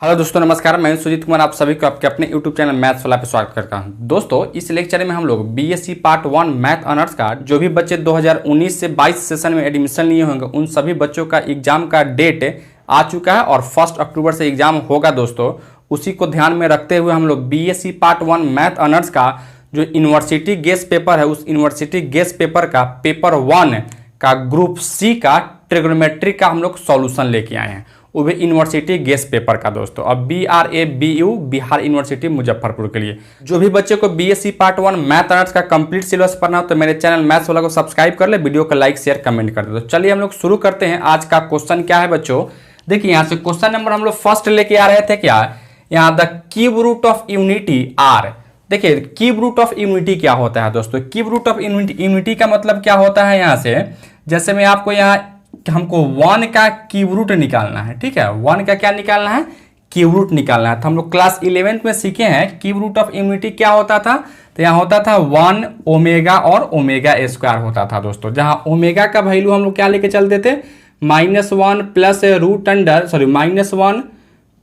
Hello दोस्तों, नमस्कार। मैं सुजीत कुमार आप सभी को आपके अपने यूट्यूब चैनल मैथ्स वाला पे स्वागत करता हूं। दोस्तों, इस लेक्चर में हम लोग बीएससी पार्ट 1 मैथ ऑनर्स का जो भी बच्चे 2019 से 22 सेशन में एडमिशन लिए होंगे उन सभी बच्चों का एग्जाम का डेट आ चुका है और 1 अक्टूबर से एग्जाम होगा। दोस्तों, उसी को ध्यान में रखते हुए हम लोग बीएससी पार्ट 1 मैथ ऑनर्स का जो यूनिवर्सिटी गेस्ट पेपर है उस यूनिवर्सिटी गेस्ट पेपर का पेपर 1 का ग्रुप सी का ट्रिग्नोमेट्री का हम लोग सॉल्यूशन लेके आए हैं, वो भी यूनिवर्सिटी गेस्ट पेपर का। दोस्तों, अब BRABU बिहार यूनिवर्सिटी मुजफ्फरपुर के लिए जो भी बच्चे को बीएससी पार्ट 1 मैथ ऑनर्स का कंप्लीट सिलेबस पढ़ना हो तो मेरे चैनल मैथ्स वाला को सब्सक्राइब कर ले, वीडियो को लाइक शेयर कमेंट कर दे। तो चलिए हम लोग शुरू करते हैं। आज का क्वेश्चन क्या है बच्चों, देखिए यहाँ से क्वेश्चन नंबर हम लोग फर्स्ट लेके आ रहे थे। क्या यहाँ the cube root of unity are. देखिए क्यूब रूट ऑफ यूनिटी क्या होता है दोस्तों। क्यूब रूट ऑफ यूनिटी का मतलब क्या होता है, यहाँ से जैसे मैं आपको यहाँ हमको 1 का क्यूब रूट निकालना है, ठीक है। 1 का क्या निकालना है, क्यूब रूट निकालना है। तो हम लोग क्लास 11th में सीखे हैं क्यूब रूट ऑफ यूनिटी क्या होता था। तो यहाँ होता था 1 ओमेगा और ओमेगा स्क्वायर होता था दोस्तों, जहाँ ओमेगा का वैल्यू हम लोग क्या लेके चलते थे, -1 प्लस रूट अंडर -1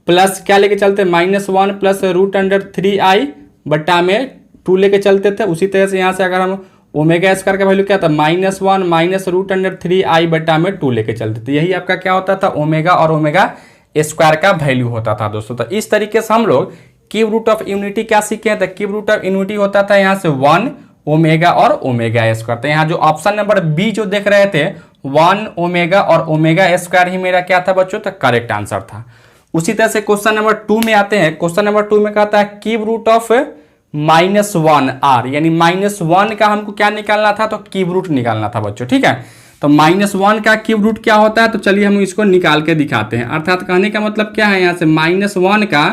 प्लस क्या लेके चलते, -1 प्लस रूट अंडर 3i बट्टा में 2 लेके चलते थे। उसी तरह से यहाँ से अगर हम ओमेगा स्क्वायर का वैल्यू क्या था, -1 माइनस रूट अंडर 3i बट्टा में 2 लेके चलते थे। यही आपका क्या होता था, ओमेगा और ओमेगा स्क्वायर का वैल्यू होता था दोस्तों। तो इस तरीके से हम लोग क्यूब रूट ऑफ यूनिटी क्या सीखे हैं, तो क्यूब रूट ऑफ यूनिटी होता था यहाँ से 1 ओमेगा और ओमेगा स्क्वायर। तो यहाँ जो ऑप्शन नंबर बी जो देख रहे थे 1 ओमेगा और ओमेगा स्क्वायर ही मेरा क्या था बच्चों, तो करेक्ट आंसर था। उसी तरह से क्वेश्चन नंबर 2 में आते हैं। क्वेश्चन नंबर 2 में कहता है क्यूब रूट ऑफ -1 आर, यानी -1 का हमको क्या निकालना था, तो क्यूब रूट निकालना था बच्चों, ठीक है। तो -1 का क्यूब रूट क्या होता है, तो चलिए हम इसको निकाल के दिखाते हैं। अर्थात कहने का मतलब क्या है, यहाँ से -1 का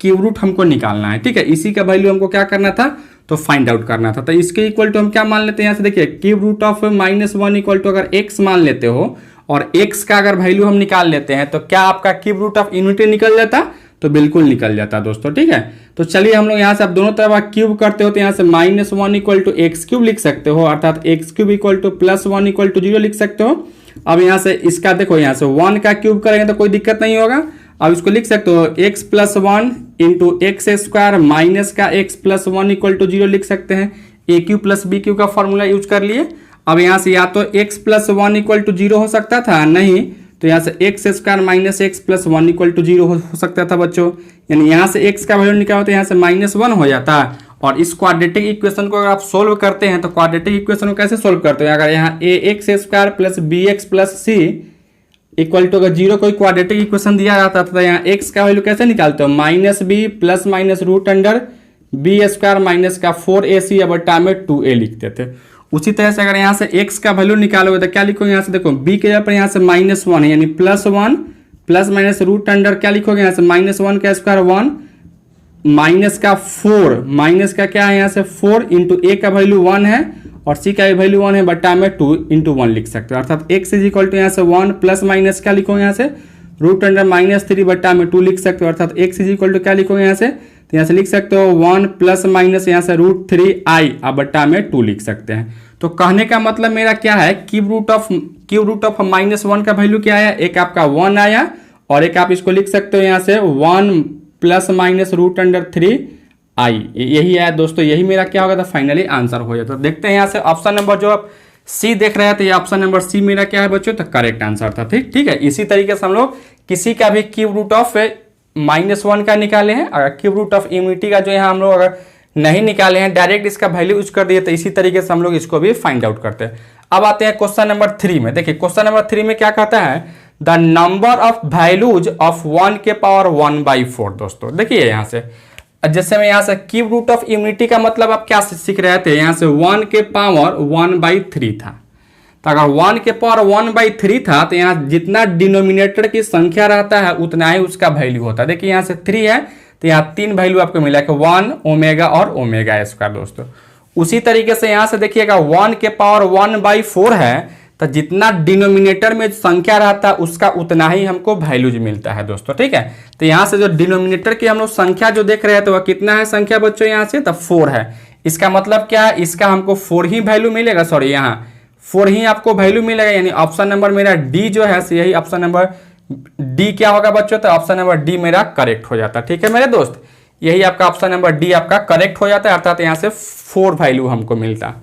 क्यूब रूट हमको निकालना है, ठीक है। इसी का वैल्यू हमको क्या करना था, तो फाइंड आउट करना था। तो इसके इक्वल टू हम क्या मान लेते हैं, यहाँ से देखिए cube root of -1 equal to अगर x मान लेते हो और x का अगर वैल्यू हम निकाल लेते हैं तो क्या आपका क्यूब रूट ऑफ यूनिटी निकल जाता, तो बिल्कुल निकल जाता दोस्तों, ठीक है। तो चलिए हम लोग यहाँ से आप दोनों तरफ क्यूब करते हो तो यहाँ से -1 इक्वल टू एक्स क्यूब लिख सकते हो, अर्थात x cube equal to +1 equal to 0 लिख सकते हो। अब यहाँ से इसका देखो, यहाँ से 1 का क्यूब करेंगे तो कोई दिक्कत नहीं होगा। अब इसको लिख सकते हो x + 1 into x square minus का x + 1 इक्वल टू 0 लिख सकते हैं। ए क्यू प्लस बी क्यू का फॉर्मूला यूज कर लिए। अब यहाँ से या तो x + 1 इक्वल टू 0 हो सकता था, नहीं तो यहाँ से x square minus x plus 1 equal to 0 हो सकता था बच्चों। यानी यहाँ से x का वैल्यू निकालो तो यहाँ से -1 हो जाता। और इस क्वाड्रेटिक इक्वेशन को अगर आप सोल्व करते हैं तो क्वाड्रेटिक इक्वेशन को कैसे सोल्व करते हैं, अगर यहाँ ax² plus bx plus c equal to अगर 0 कोई क्वाड्रेटिक इक्वेशन दिया जाता था तो यहाँ x का वैल्यू कैसे निकालते हो, -b plus minus root under b² minus का 4ac बट्टा में 2a लिखते थे। उसी तरह से अगर यहाँ से x का वैल्यू निकालोगे तो क्या लिखोगे, यहाँ से देखो b के जगह पर यहाँ से -1 है, यानी +1 प्लस माइनस रूट अंडर क्या लिखोगे, यहाँ से -1 का स्क्वायर 1 माइनस का 4 माइनस का क्या है, यहाँ से 4 इंटू a का वैल्यू 1 है और c का वैल्यू 1 है बट्टा में 2 इंटू 1 लिख सकते हो। अर्थात x इज इक्वल टू यहाँ से 1 प्लस माइनस क्या लिखोगे, यहाँ से रूट अंडर -3 बट्टा में 2 लिख सकते हो। अर्थात x इज इक्वल टू क्या लिखोगे, यहाँ से तो यहाँ से लिख सकते हो 1 प्लस माइनस यहाँ से √3i बट्टा में 2 लिख सकते हैं। तो कहने का मतलब मेरा क्या है, क्यूब रूट ऑफ -1 का वैल्यू क्या आया, एक आपका 1 आया और एक आप इसको लिख सकते हो यहाँ से 1 प्लस माइनस √3i, यही आया दोस्तों। यही मेरा क्या होगा, तो फाइनली आंसर हो जाता। तो देखते हैं यहाँ से ऑप्शन नंबर जो आप सी देख रहे थे, ये ऑप्शन नंबर सी मेरा क्या है बच्चों, तो करेक्ट आंसर था, ठीक है। इसी तरीके से हम लोग किसी का भी क्यूब रूट ऑफ -1 का निकाले हैं, अगर क्यूब रूट ऑफ यूनिटी का जो यहाँ हम लोग अगर नहीं निकाले हैं, डायरेक्ट इसका वैल्यू यूज कर दिए, तो इसी तरीके से हम लोग इसको भी फाइंड आउट करते हैं। अब आते हैं क्वेश्चन नंबर 3 में। देखिए क्वेश्चन नंबर 3 में क्या कहता है, the number of values of 1 के पावर 1/4 दोस्तों। देखिए यहाँ से जैसे मैं यहाँ से क्यूब रूट ऑफ यूनिटी का मतलब आप क्या सीख रहे थे, यहाँ से 1 के पावर 1/3 था। तो अगर 1 के पावर 1/3 था तो यहाँ जितना डिनोमिनेटर की संख्या रहता है उतना ही उसका वैल्यू होता है। देखिए यहाँ से 3 है तो यहाँ 3 वैल्यू आपको मिला कि 1 ओमेगा और ओमेगा स्क्वायर दोस्तों। उसी तरीके से यहाँ से देखिएगा 1 के पावर 1/4 है तो जितना डिनोमिनेटर में संख्या रहता है उसका उतना ही हमको वैल्यूज मिलता है दोस्तों, ठीक है। तो यहाँ से जो डिनोमिनेटर की हम लोग संख्या जो देख रहे हैं तो वह कितना है संख्या बच्चों, यहाँ से तो 4 है। इसका मतलब क्या है, इसका हमको 4 ही वैल्यू मिलेगा, सॉरी यहाँ 4 ही आपको वैल्यू मिलेगा। यानी ऑप्शन नंबर मेरा डी जो है यही ऑप्शन नंबर डी क्या होगा बच्चों, तो ऑप्शन नंबर डी मेरा करेक्ट हो जाता है। ठीक है मेरे दोस्त, यही आपका ऑप्शन नंबर डी आपका करेक्ट हो जाता है, अर्थात यहाँ से 4 वैल्यू हमको मिलता।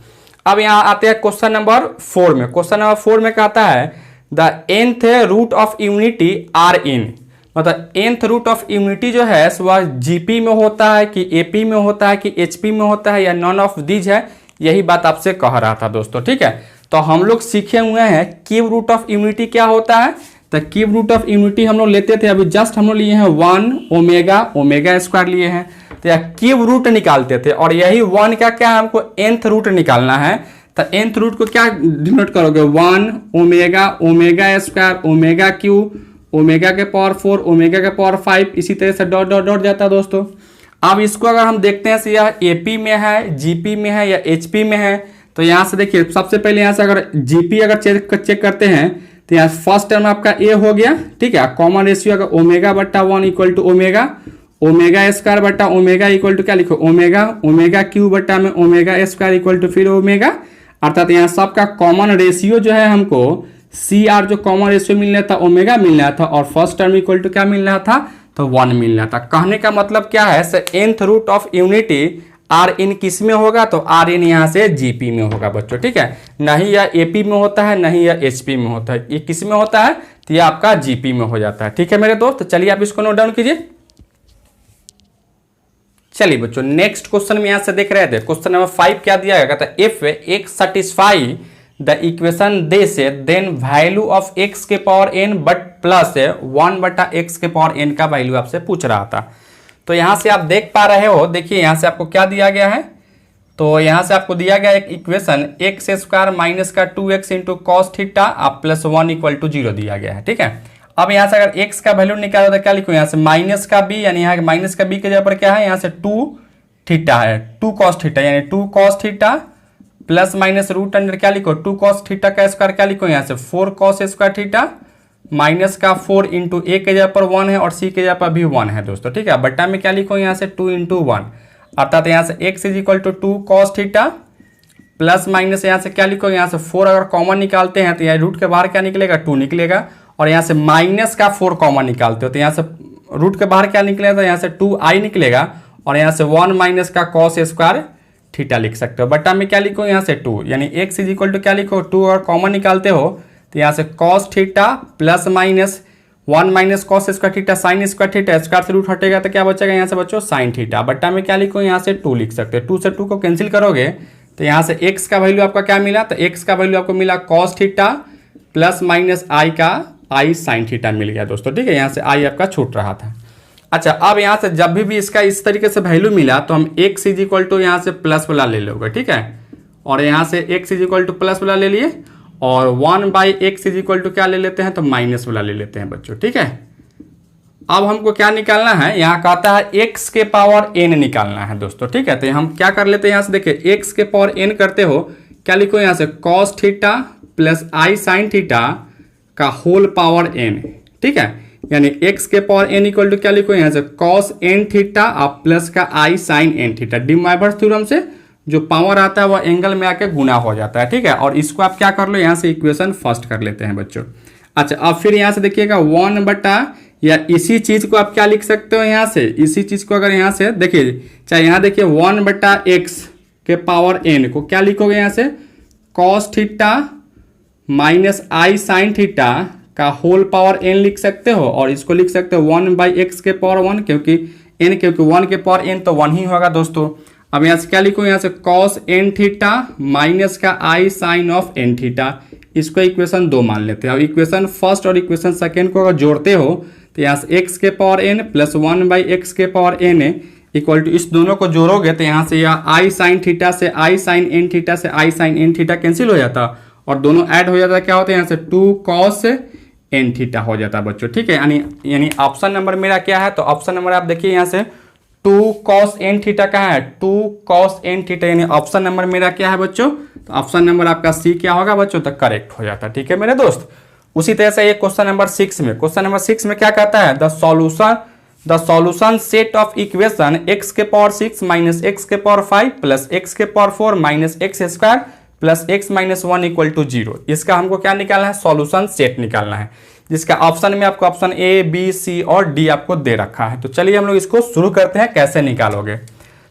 अब यहाँ आते हैं क्वेश्चन नंबर 4 में। क्वेश्चन नंबर 4 में कहता है the nth root of unity are in, मतलब nth रूट ऑफ यूनिटी जो है वह जीपी में होता है कि एपी में होता है कि एचपी में होता है या नॉन ऑफ दीज है, यही बात आपसे कह रहा था दोस्तों। ठीक है, तो हम लोग सीखे हुए हैं क्यूब रूट ऑफ यूनिटी क्या होता है। तो क्यूब रूट ऑफ यूनिटी हम लोग लेते थे, अभी जस्ट हम लोग लिए हैं 1 ओमेगा, ओमेगा स्क्वायर लिए हैं, तो यह क्यूब रूट निकालते थे, और यही 1 का क्या है, हमको nth रूट निकालना है। तो nth रूट को क्या डिनोट करोगे, 1 omega, omega square, omega cube, omega के पावर 4, ओमेगा के पावर 5, इसी तरह से डॉट डॉट डॉट जाता है दोस्तों। अब इसको अगर हम देखते हैं यह एपी में है, जीपी में है या एचपी में है, तो यहाँ से देखिए सबसे पहले यहाँ से अगर जीपी अगर चेक करते हैं तो यहाँ फर्स्ट टर्म आपका ए हो गया। ठीक है, कॉमन रेशियो अगर ओमेगा बट्टा 1 equal to omega, omega square बट्टा ओमेगा इक्वल टू क्या लिखो, ओमेगा, ओमेगा क्यू बट्टा में ओमेगा स्क्वायर इक्वल टू फिर ओमेगा, अर्थात यहाँ सबका कॉमन रेशियो जो है हमको सी आर जो कॉमन रेशियो मिल रहा था ओमेगा मिल रहा था, और फर्स्ट टर्म इक्वल टू क्या मिल रहा था, तो 1 मिल रहा था। कहने का मतलब क्या है, nth root of unity are in किस में होगा, तो आर इन यहाँ से जीपी में होगा बच्चों। ठीक है, नहीं यह एपी में होता है नहीं यह एचपी में होता है, ये किस में होता है, तो ये आपका जीपी में हो जाता है। ठीक है मेरे दोस्त, चलिए आप इसको नोट डाउन कीजिए। चलिए बच्चों नेक्स्ट क्वेश्चन में यहां से देख रहे थे, क्वेश्चन नंबर 5 क्या दिया गया था, if x satisfy the equation they say then value of x के पावर एन बट प्लस 1 बटा एक्स के पावर एन का वैल्यू आपसे पूछ रहा था। तो यहां से आप देख पा रहे हो, देखिए यहां से आपको क्या दिया गया है, तो यहां से आपको दिया गया एक इक्वेशन एक्स स्क्वायर माइनस का 2x इंटू कॉस थीटा आप प्लस 1 इक्वल टू 0 दिया गया है। ठीक है, अब यहाँ से अगर x का वैल्यू निकालो तो क्या लिखो, यहाँ से माइनस का b, यानी यहाँ माइनस का b के जगह पर क्या है, यहाँ से 2 थीटा है, 2 कॉस थीटा, यानी 2 cos theta plus minus root under क्या लिखो, 2 कॉस थीटा का स्क्वायर क्या लिखो, यहाँ से 4 कॉस स्क्वायर थीटा माइनस का 4 इंटू ए के जगह पर 1 है और सी के जगह पर भी 1 है दोस्तों। ठीक है, बट्टा में क्या लिखो, यहाँ से 2 इंटू 1, अर्थात यहाँ से x is equal to 2 cos theta plus minus यहाँ से क्या लिखो, यहाँ से 4 अगर कॉमन निकालते हैं तो यहाँ रूट के बाहर क्या निकलेगा, 2 निकलेगा, और यहाँ से माइनस का 4 कॉमन निकालते हो तो यहाँ से रूट के बाहर क्या निकलेगा, तो यहाँ से 2i निकलेगा, और यहाँ से 1 माइनस का कॉस स्क्वायर थीटा लिख सकते हो। बट्टा में क्या लिखो, यहाँ से 2, यानी x इज इक्वल टू क्या लिखो, 2 अगर कॉमन निकालते हो तो यहाँ से cos theta plus minus 1 minus cos square theta sine square theta, square से रूट हटेगा तो क्या बचेगा, यहाँ से बच्चों साइन थीटा। बट्टा में क्या लिखो, यहाँ से 2 लिख सकते हो, 2 से 2 को कैंसिल करोगे तो यहाँ से x का वैल्यू आपका क्या मिला, तो x का वैल्यू आपको मिला cos theta plus minus i का i साइन थीटा मिल गया दोस्तों। ठीक है, यहाँ से i आपका छूट रहा था। अच्छा, अब यहाँ से जब भी इसका इस तरीके से वैल्यू मिला तो हम x इज इक्वल टू यहाँ से प्लस वाला ले लोगे। ठीक है, और यहाँ से x is equal to plus वाला ले लिए, और 1 by x is equal to क्या ले लेते हैं, तो माइनस वाला ले लेते हैं बच्चों। ठीक है, अब हमको क्या निकालना है, यहाँ कहता है x के पावर n निकालना है दोस्तों। ठीक है, तो हम क्या कर लेते हैं, यहाँ से देखिए x के पावर n करते हो क्या लिखो, यहाँ से cos theta plus i sine theta का होल पावर n। ठीक है, यानी x के पावर n इक्वल टू क्या लिखो, यहाँ से cos n थीटा आप प्लस का i sine n theta, De Moivre's theorem से जो पावर आता है वह एंगल में आके गुना हो जाता है। ठीक है, और इसको आप क्या कर लो, यहाँ से इक्वेशन फर्स्ट कर लेते हैं बच्चों। अच्छा, अब फिर यहाँ से देखिएगा 1 बटा, या इसी चीज को आप क्या लिख सकते हो, यहाँ से इसी चीज को अगर यहाँ से देखिए, चाहे यहाँ देखिए 1 बटा एक्स के पावर n को क्या लिखोगे, यहाँ से cos theta minus i sine theta का होल पावर n लिख सकते हो, और इसको लिख सकते हो 1 बाई एक्स के पावर 1, क्योंकि 1 के पावर n तो 1 ही होगा दोस्तों। अब यहाँ से क्या लिखो, यहाँ से cos n थीटा माइनस का i sine of n theta, इसको इक्वेशन 2 मान लेते हैं। अब इक्वेशन फर्स्ट और इक्वेशन सेकेंड को अगर जोड़ते हो तो यहाँ से x के power n plus 1 by x के पावर n इक्वल टू, इस दोनों को जोड़ोगे तो यहाँ से यह i साइन थीटा से i साइन n थीटा से i sine n theta cancel हो जाता, और दोनों ऐड हो जाता, क्या होता है यहाँ से 2 cos n थीटा हो जाता बच्चों। ठीक है, यानी ऑप्शन नंबर मेरा क्या है, तो ऑप्शन नंबर आप देखिए यहाँ से 2 cos n थीटा कहाँ है, 2 cos n थीटा, यानी ऑप्शन नंबर मेरा क्या है बच्चों, तो ऑप्शन नंबर आपका सी क्या होगा बच्चों, तो करेक्ट हो जाता है। ठीक है मेरे दोस्त, उसी तरह से ये क्वेश्चन नंबर 6 में, क्वेश्चन नंबर 6 में क्या कहता है, the solution set of equation x के पावर 6 माइनस एक्स के पावर 5 प्लस एक्स के power 4 minus x square plus x minus 1 equal to 0, इसका हमको क्या निकालना है, सॉल्यूशन सेट निकालना है। जिसका ऑप्शन में आपको ऑप्शन ए, बी, सी और डी आपको दे रखा है। तो चलिए हम लोग इसको शुरू करते हैं, कैसे निकालोगे।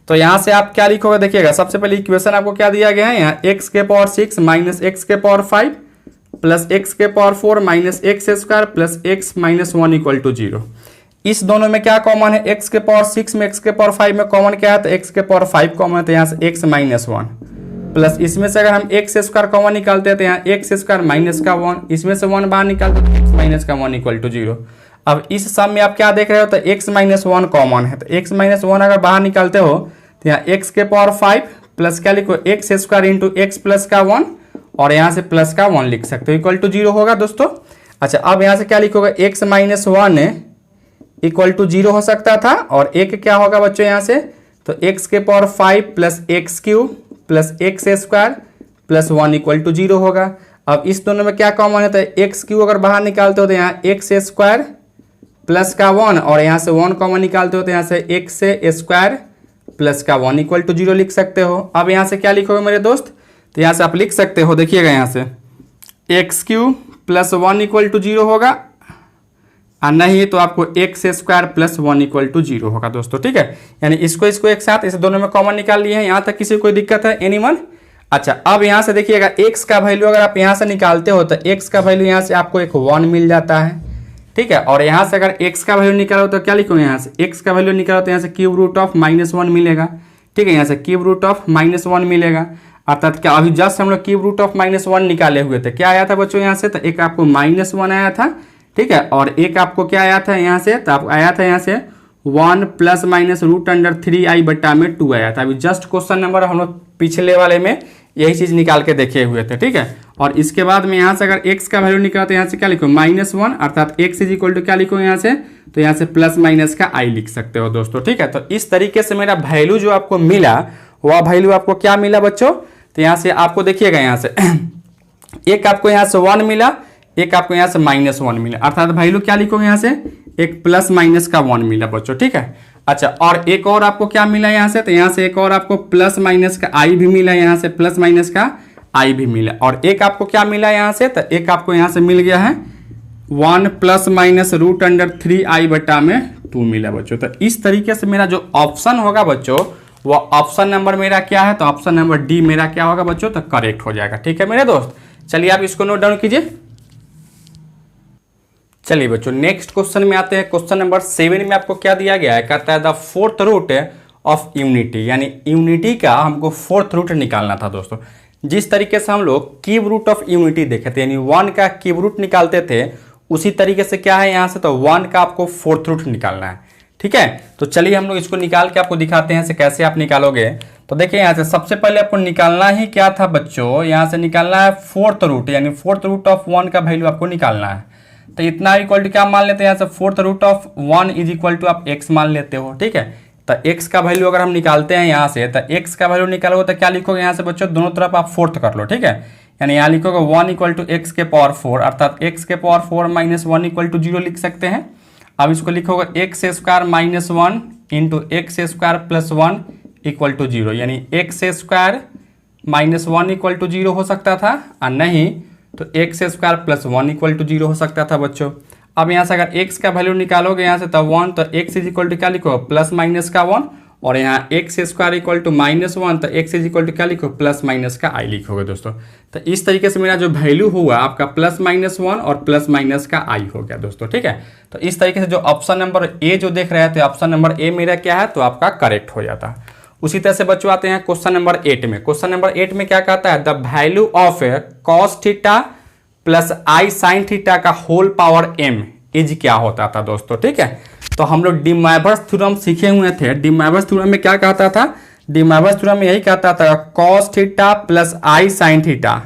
तो यहाँ से आप क्या लिखोगे, देखिएगा सबसे पहले इक्वेशन आपको क्या दिया गया है, यहाँ एक्स के पावर 6 माइनस एक्स के पावर 5 प्लस एक्स के power 4 minus x square plus x minus 1 equal to 0। इस दोनों में क्या कॉमन है, एक्स के पावर 6 में एक्स के पावर 5 में कॉमन क्या है, तो एक्स के पावर 5 कॉमन है, तो यहाँ से एक्स माइनस 1 प्लस इसमें से अगर हम एक्स स्क्वायर कॉमन निकालते हैं तो यहाँ एक्स स्क्वायर माइनस का 1, इसमें से 1 बाहर निकालते हैं तो एक्स माइनस का 1 इक्वल टू 0। अब इस सम में आप क्या देख रहे हो, तो एक्स माइनस 1 कॉमन है, तो एक्स माइनस 1 अगर बाहर निकालते हो तो यहाँ एक्स के पावर 5 प्लस क्या लिखो, x square into x plus का 1 और यहाँ से प्लस का 1 लिख सकते हो, इक्वल टू 0 होगा दोस्तों। अच्छा, अब यहाँ से क्या लिखोगे, एक्स माइनस 1 इक्वल टू 0 हो सकता था, और एक क्या होगा बच्चों यहाँ से, तो एक्स के power 5 plus x cube plus x square plus 1 equal to 0 होगा। अब इस दोनों में क्या कॉमन है, तो एक्स क्यूब अगर बाहर निकालते हो तो यहाँ एक्स स्क्वायर प्लस का 1 और यहाँ से 1 कॉमन निकालते हो तो यहाँ से एक्स स्क्वायर प्लस का 1 इक्वल टू 0 लिख सकते हो। अब यहाँ से क्या लिखोगे मेरे दोस्त, तो यहाँ से आप लिख सकते हो, देखिएगा यहाँ से x cube plus 1 equal to 0 होगा, और नहीं तो आपको x square plus 1 equal to 0 होगा दोस्तों, ठीक है। यानी इसको एक साथ इस दोनों में कॉमन निकाल लिए हैं, यहाँ तक किसी कोई दिक्कत है, एनीवन। अच्छा, अब यहाँ से देखिएगा एक्स का वैल्यू अगर आप यहाँ से निकालते हो तो एक्स का वैल्यू यहाँ से आपको एक 1 मिल जाता है, ठीक है। और यहाँ से अगर एक्स का वैल्यू निकालो तो क्या लिखोगे, यहाँ से एक्स का वैल्यू निकालो तो यहाँ से क्यूब रूट ऑफ -1 मिलेगा, ठीक है। यहाँ से क्यूब रूट ऑफ -1 मिलेगा, अर्थात क्या अभी जस्ट हम लोग क्यूब रूट ऑफ -1 निकाले हुए थे, क्या आया था बच्चों यहाँ से, तो एक आपको -1 आया था, ठीक है, और एक आपको क्या आया था यहाँ से, तो आप आया था यहाँ से 1 प्लस माइनस √3i/2 आया था। अभी जस्ट क्वेश्चन नंबर हम लोग पिछले वाले में यही चीज निकाल के देखे हुए थे, ठीक है। और इसके बाद में यहाँ से अगर x का वैल्यू निकालते हैं, यहाँ से क्या लिखो -1, अर्थात x इज इक्वल टू क्या लिखो यहाँ से, तो यहाँ से प्लस माइनस का i लिख सकते हो दोस्तों, ठीक है। तो इस तरीके से मेरा वैल्यू जो आपको मिला वह वैल्यू आपको क्या मिला बच्चों, तो यहाँ से आपको देखिएगा यहाँ से एक आपको यहाँ से 1 मिला, एक आपको यहाँ से -1 मिला, अर्थात वैल्यू क्या लिखोगे यहाँ से, एक प्लस माइनस का 1 मिला बच्चों, ठीक है। अच्छा, और एक और आपको क्या मिला यहाँ से, तो यहाँ से एक और आपको प्लस माइनस का i भी मिला, यहाँ से प्लस माइनस का i भी मिला, और एक आपको क्या मिला यहाँ से, तो एक आपको यहाँ से मिल गया है 1 प्लस माइनस √3i/2 मिला बच्चों। तो इस तरीके से मेरा जो ऑप्शन होगा बच्चों, वह ऑप्शन नंबर मेरा क्या है, तो ऑप्शन नंबर डी मेरा क्या होगा बच्चों, तो करेक्ट हो जाएगा, ठीक है मेरे दोस्त। चलिए आप इसको नोट डाउन कीजिए। चलिए बच्चों नेक्स्ट क्वेश्चन में आते हैं। क्वेश्चन नंबर 7 में आपको क्या दिया गया है, कहता है the fourth root of unity, यानी यूनिटी का हमको फोर्थ रूट निकालना था दोस्तों। जिस तरीके से हम लोग क्यूब रूट ऑफ यूनिटी देखे थे, यानी 1 का क्यूब रूट निकालते थे, उसी तरीके से क्या है यहाँ से, तो 1 का आपको फोर्थ रूट निकालना है, ठीक है। तो चलिए हम लोग इसको निकाल के आपको दिखाते हैं कैसे आप निकालोगे। तो देखिए यहाँ से सबसे पहले आपको निकालना ही क्या था बच्चों, यहाँ से निकालना है फोर्थ रूट, यानी फोर्थ रूट ऑफ 1 का वैल्यू आपको निकालना है। तो इतना इक्वल टू क्या मान लेते हैं, यहाँ से fourth root of 1 is equal to आप x मान लेते हो, ठीक है। तो x का वैल्यू अगर हम निकालते हैं यहाँ से, तो x का वैल्यू निकालोगे तो क्या लिखोगे यहाँ से बच्चों, दोनों तरफ आप फोर्थ कर लो, ठीक है। यानी यहाँ लिखोगे 1 इक्वल टू एक्स के पावर 4, अर्थात x के पावर 4 -1 इक्वल टू 0 लिख सकते हैं। अब इसको लिखोगे x square -1 into x square plus 1 equal to 0, यानी एक्स स्क्वायर -1 इक्वल टू 0 हो सकता था, और नहीं तो x square plus 1 equal to 0 हो सकता था बच्चों। अब यहाँ से अगर x का वैल्यू निकालोगे यहाँ से, तो 1, तो x इज इक्वल टू क्या लिखो, प्लस माइनस का 1, और यहाँ एक्स स्क्वायर इक्वल टू -1, तो x इज इक्वल टू क्या लिखो, प्लस माइनस का i लिखोगे दोस्तों। तो इस तरीके से मेरा जो वैल्यू हुआ आपका प्लस -1 और प्लस माइनस का i हो गया दोस्तों, ठीक है। तो इस तरीके से जो ऑप्शन नंबर ए जो देख रहे थे, ऑप्शन नंबर ए मेरा क्या है, तो आपका करेक्ट हो जाता है। उसी तरह से बच्चों आते हैं क्वेश्चन नंबर 8 में। क्वेश्चन नंबर 8 में क्या कहता है, the value of cos theta plus i sine theta का होल पावर m इज क्या होता था दोस्तों, ठीक है। तो हम लोग डी मोइवरेस थ्योरम सीखे हुए थे। डी मोइवरेस थ्योरम में क्या कहता था, डी मोइवरेस थ्योरम में यही कहता था cos theta plus i sine theta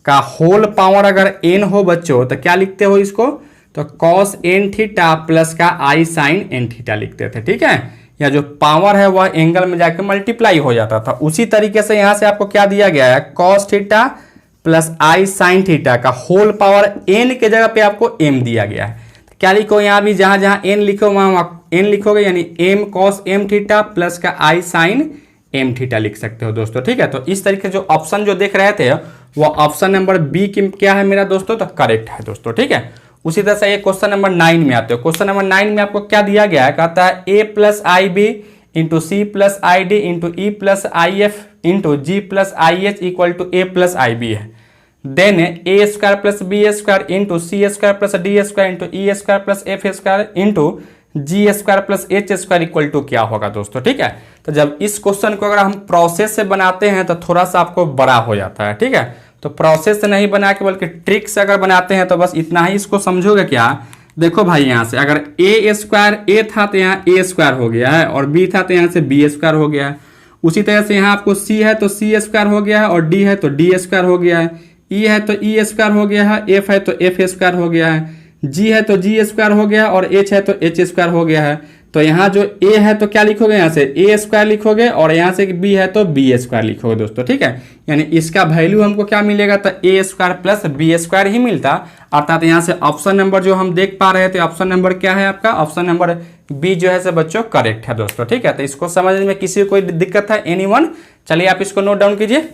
का होल पावर अगर n हो बच्चों, तो क्या लिखते हो इसको, तो कॉस n थीटा प्लस का आई साइन n थीटा लिखते थे, ठीक है। या जो पावर है वह एंगल में जाके मल्टीप्लाई हो जाता था। उसी तरीके से यहाँ से आपको क्या दिया गया है, cos theta plus i sine theta का होल पावर n के जगह पे आपको m दिया गया है। क्या लिखो यहाँ भी, जहां जहां n लिखो वहां n लिखोगे, यानी m cos m theta plus का i साइन m थीटा लिख सकते हो दोस्तों, ठीक है। तो इस तरीके जो ऑप्शन जो देख रहे थे वो ऑप्शन नंबर बी की क्या है मेरा दोस्तों, तो करेक्ट है दोस्तों, ठीक है। उसी तरह से ये क्वेश्चन नंबर 9 में आते हो। क्वेश्चन नंबर 9 में आपको क्या दिया गया है, कहता है a plus i b into c plus i d into e plus i f into g plus i h equal to a plus i b है। Then a square plus b square into c square plus d square into e square plus f square into g square plus h square equal to क्या होगा दोस्तों, ठीक है। तो जब इस question को अगर हम प्रोसेस से बनाते हैं तो थोड़ा सा आपको बड़ा हो जाता है, ठीक है। तो प्रोसेस से नहीं बना के बल्कि ट्रिक से अगर बनाते हैं तो बस इतना ही इसको समझोगे क्या। देखो भाई यहाँ से अगर ए स्क्वायर ए था तो यहाँ ए स्क्वायर हो गया है और बी था तो यहाँ से बी स्क्वायर हो गया है। उसी तरह से यहाँ आपको सी है तो सी स्क्वायर हो गया है और डी है तो डी स्क्वायर हो गया है, ई है तो ई स्क्वायर हो गया है, एफ है तो एफ स्क्वायर हो गया है, जी है तो जी स्क्वायर हो गया और एच है तो एच स्क्वायर हो गया है। तो यहाँ जो ए है तो क्या लिखोगे, यहाँ से ए स्क्वायर लिखोगे और यहाँ से बी है तो बी स्क्वायर लिखोगे दोस्तों, ठीक है। यानी इसका वैल्यू हमको क्या मिलेगा, तो ए स्क्वायर प्लस बी स्क्वायर ही मिलता। अर्थात यहाँ से ऑप्शन नंबर जो हम देख पा रहे थे, ऑप्शन नंबर क्या है आपका, ऑप्शन नंबर बी जो है से बच्चों करेक्ट है दोस्तों, ठीक है। तो इसको समझने में किसी को कोई दिक्कत है, एनीवन? चलिए आप इसको नोट डाउन कीजिए।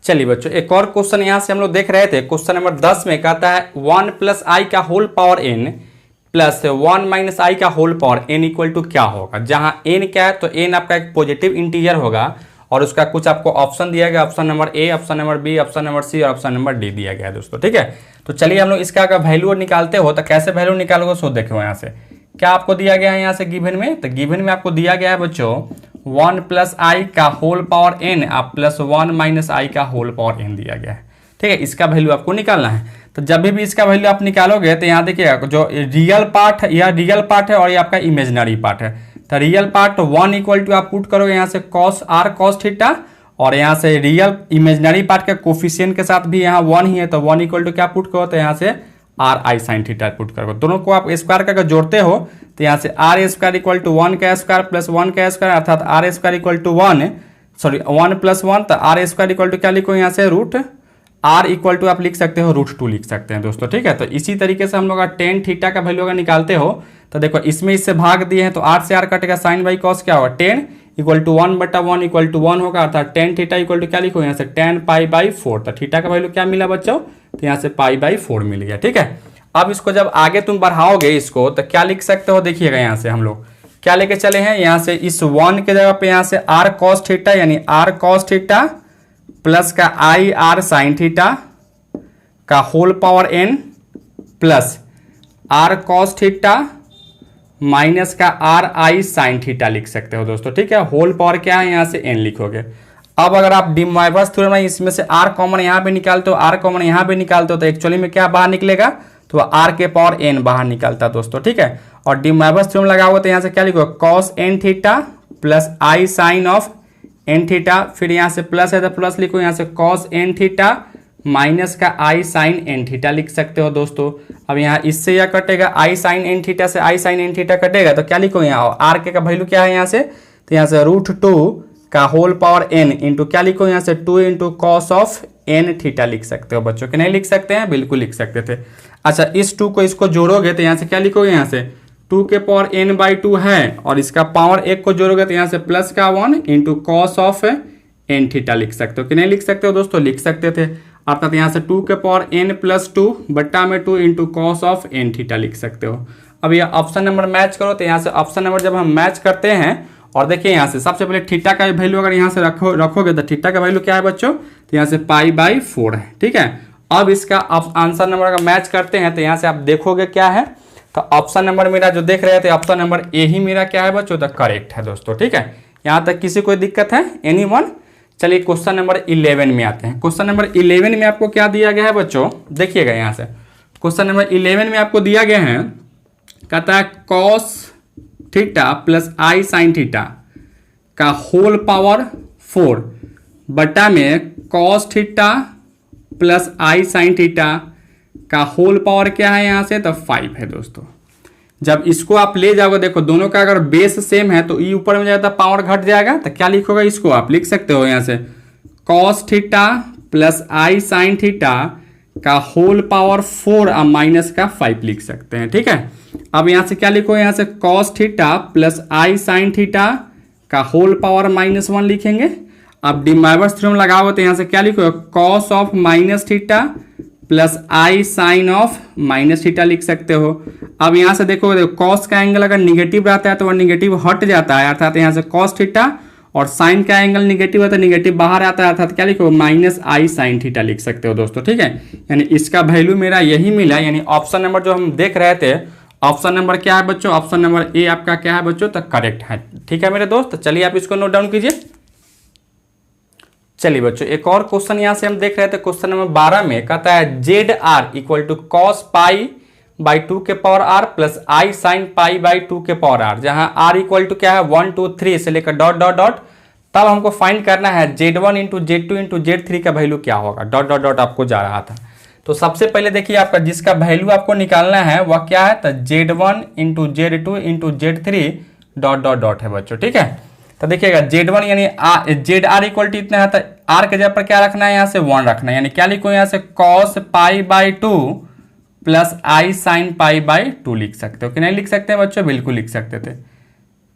चलिए बच्चों एक और क्वेश्चन यहाँ से हम लोग देख रहे थे, क्वेश्चन नंबर 10 में कहता है 1 प्लस आई का whole power n plus 1 minus i का whole power n equal to क्या होगा। जहां n क्या है तो n आपका एक पॉजिटिव इंटीजर होगा और उसका कुछ आपको ऑप्शन दिया गया, option number A, option number B, option number C और ऑप्शन नंबर डी दिया गया है दोस्तों, ठीक है। तो चलिए हम लोग इसका अगर वैल्यू निकालते हो तो कैसे वैल्यू निकालोगे, सो देखो यहाँ से क्या आपको दिया गया है। यहाँ से गिवन में, तो गिवन में आपको दिया गया है बच्चों 1 प्लस आई का होल पावर n आप प्लस 1 माइनस आई का होल पावर n दिया गया है, ठीक है। इसका वैल्यू आपको निकालना है। तो जब भी इसका वैल्यू आप निकालोगे तो यहाँ देखिएगा जो रियल पार्ट है, यह रियल पार्ट है और ये आपका इमेजिनरी पार्ट है। तो रियल पार्ट 1 इक्वल टू आप पुट करोगे यहाँ से कॉस आर कॉस थीटा और यहाँ से रियल इमेजिनरी पार्ट के कोफिशिएंट के साथ भी यहाँ 1 ही है तो 1 इक्वल टू क्या पुट करो, तो यहाँ से are i sine theta put करोगे। दोनों को आप स्क्वायर का अगर जोड़ते हो तो यहाँ से आर स्क्वायर इक्वल टू 1 का स्क्वायर प्लस 1 का स्क्वायर अर्थात r square equal to 1 plus 1, तो आर स्क्वायर इक्वल टू क्या लिखो यहाँ से रूट आर इक्वल टू आप लिख सकते हो रूट 2 लिख सकते हैं दोस्तों, ठीक है। तो इसी तरीके से हम लोग अगर टेन थीटा का वैल्यू अगर निकालते हो तो देखो इसमें इससे भाग दिए हैं तो आर से आर कटेगा, साइन बाई कॉस क्या होगा 10 इक्वल टू 1/1 इक्वल टू 1 होगा अर्थात टेन थीटा इक्वल टू क्या लिखो यहाँ से 10 पाई बाई 4। तो थीटा का वैल्यू क्या मिला बच्चों, तो यहाँ से पाई बाई 4 मिल गया, ठीक है। अब इसको जब आगे तुम बढ़ाओगे इसको तो क्या लिख सकते हो, देखिएगा यहाँ से हम लोग क्या लेके चले हैं, यहाँ से इस 1 के जगह पे यहाँ से आर कॉस थीटा यानी आर कॉस थीटा प्लस का आई आर साइन थीटा का whole power n plus r cos theta minus का आर आई साइन थीटा लिख सकते हो दोस्तों, ठीक है। होल पावर क्या है, यहाँ से n लिखोगे। अब अगर आप डी मोइरस थ्योरम में इसमें से r कॉमन यहाँ पे निकालते हो, r कॉमन यहाँ पे निकालते हो तो एक्चुअली में क्या बाहर निकलेगा, तो r के पावर n बाहर निकलता है दोस्तों, ठीक है। और डी मोइरस थ्योरम लगाओगे तो यहाँ से क्या लिखोगे cos n theta plus i sine of n theta, फिर यहाँ से प्लस है तो प्लस लिखो, यहाँ से कॉस n थीटा माइनस का आई साइन एन थीटा लिख सकते हो दोस्तों। अब यहाँ इससे यह कटेगा आई साइन एन थीटा से आई साइन एन थीटा कटेगा तो क्या लिखो यहाँ आर के का वैल्यू क्या है यहाँ से, तो यहाँ से रूट 2 का होल पावर n इंटू क्या लिखो यहाँ से 2 into cos of n theta लिख सकते हो बच्चों, कि नहीं लिख सकते हैं, बिल्कुल लिख सकते थे। अच्छा इस 2 को इसको जोड़ोगे तो यहाँ से क्या लिखोगे, यहाँ से 2 के पावर n बाई 2 है और इसका पावर 1 को जोड़ोगे तो यहाँ से प्लस का 1 into cos of n theta लिख सकते हो, कि नहीं लिख सकते हो दोस्तों, लिख सकते थे। अर्थात यहाँ से 2 के पावर n प्लस 2 बट्टा में 2 into cos of n theta लिख सकते हो। अब ये ऑप्शन नंबर मैच करो तो यहाँ से ऑप्शन नंबर जब हम मैच करते हैं और देखिए यहाँ से सबसे पहले थीटा का वैल्यू अगर यहाँ से रखोगे तो थीटा का वैल्यू क्या है बच्चों, तो यहाँ से पाई बाई 4 है, ठीक है। अब इसका आंसर नंबर अगर मैच करते हैं तो यहाँ से आप देखोगे क्या है, तो ऑप्शन नंबर मेरा जो देख रहे थे ऑप्शन नंबर ए ही मेरा क्या है बच्चों, तो करेक्ट है दोस्तों, ठीक है। यहाँ तक किसी कोई दिक्कत है, एनीवन? चलिए क्वेश्चन नंबर 11 में आते हैं। क्वेश्चन नंबर 11 में आपको क्या दिया गया है बच्चों, देखिएगा यहाँ से क्वेश्चन नंबर 11 में आपको दिया गया है, कहता है cos theta plus i sine theta का होल पावर 4 बटा में cos theta plus i sine theta का होल पावर क्या है यहाँ से, तो 5 है दोस्तों। जब इसको आप ले जाओगे, देखो दोनों का अगर बेस सेम है तो ई ऊपर में जाएगा पावर घट जाएगा, तो क्या लिखोगे, इसको आप लिख सकते हो यहाँ से cos theta plus i sine theta का होल पावर 4 और माइनस का 5 लिख सकते हैं, ठीक है। अब यहाँ से क्या लिखो, यहाँ से cos theta plus i sine theta का होल पावर -1 लिखेंगे। अब डी मोइरस थ्योरम लगाओगे तो यहाँ से क्या लिखोगे, cos of minus theta plus i sine of minus theta लिख सकते हो। अब यहाँ से देखो कॉस का एंगल अगर निगेटिव रहता है तो वह निगेटिव हट जाता है, अर्थात यहाँ से कॉस थीटा, और साइन का एंगल निगेटिव है तो निगेटिव बाहर आता है, अर्थात क्या लिखो माइनस आई साइन थीटा लिख सकते हो दोस्तों, ठीक है। यानी इसका वैल्यू मेरा यही मिला, यानी ऑप्शन नंबर जो हम देख रहे थे, ऑप्शन नंबर क्या है बच्चों, ऑप्शन नंबर ए आपका क्या है बच्चों, तो करेक्ट है, ठीक है मेरे दोस्त। चलिए आप इसको नोट डाउन कीजिए। चलिए बच्चों एक और क्वेश्चन यहां से हम देख रहे थे, क्वेश्चन नंबर 12 में कहता है z r equal to cos pi by 2 के power r plus i sine pi by 2 के पावर आर, जहां आर इक्वल टू क्या है 1 2 3 से लेकर डॉट डॉट डॉट, तब हमको फाइंड करना है Z1 into Z2 into Z3 का वैल्यू क्या होगा, डॉट डॉट डॉट आपको जा रहा था। तो सबसे पहले देखिए आपका जिसका वैल्यू आपको निकालना है वह क्या है, तो Z1 into Z2 into Z3 dot dot dot है बच्चों, ठीक है। तो देखिएगा Z1 यानी जेड आर इक्वल टू इतना है, तो आर के जगह पर क्या रखना है, यहाँ से 1 रखना है, यानी क्या लिखो यहाँ से cos pi by 2 plus i sine pi by 2 लिख सकते हो कि नहीं लिख सकते हैं बच्चों, बिल्कुल लिख सकते थे।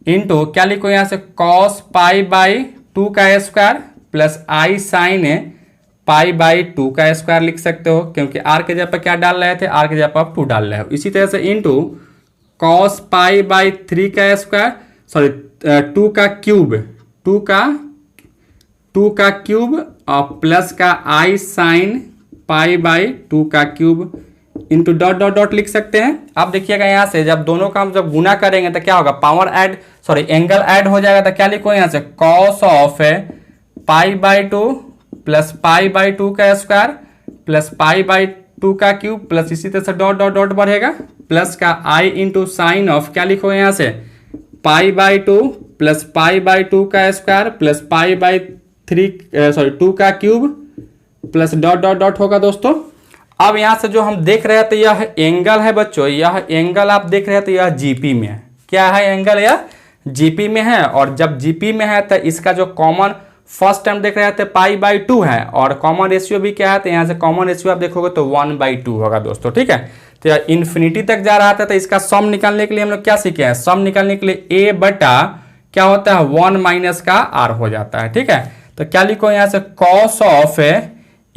इंटू क्या लिखो यहाँ से कॉस पाई बाई 2 का square plus i sine pi by 2 का स्क्वायर लिख सकते हो, क्योंकि आर के जगह पर क्या डाल रहे थे, आर के जगह पर आप 2 डाल रहे हो। इसी तरह से इंटू कॉस पाई बाई 3 का स्क्वायर, सॉरी 2 का क्यूब, 2 का क्यूब और प्लस का आई साइन पाई बाई 2 का cube into dot dot dot लिख सकते हैं। अब देखिएगा यहाँ से जब दोनों का हम जब गुना करेंगे तो क्या होगा, power add, sorry angle add हो जाएगा, तो क्या लिखो यहाँ से cos of pi by 2 plus pi by 2 का स्क्वायर प्लस पाई बाई 2 का क्यूब प्लस इसी तरह से डॉट डॉट डॉट बढ़ेगा, प्लस का आई इंटू साइन ऑफ क्या लिखो यहाँ से पाई बाई 2 प्लस पाई बाई 2 का स्क्वायर प्लस पाई बाई 2 का cube plus dot dot dot होगा दोस्तों। अब यहां से जो हम देख रहे थे यह एंगल है बच्चों, यह एंगल आप देख रहे थे यह जीपी में है, क्या है एंगल, यह जीपी में है, और जब जीपी में है तो इसका जो कॉमन फर्स्ट टर्म देख रहे थे पाई बाई 2 है, और कॉमन रेशियो भी क्या है, तो यहाँ से कॉमन रेशियो आप देखोगे तो 1/2 होगा दोस्तों, ठीक है। तो यह इन्फिनिटी तक जा रहा था, तो इसका सम निकालने के लिए हम लोग क्या सीखे हैं, सम निकालने के लिए ए बटा क्या होता है 1 माइनस का आर हो जाता है, ठीक है। तो क्या लिखो यहाँ से कॉस ऑफ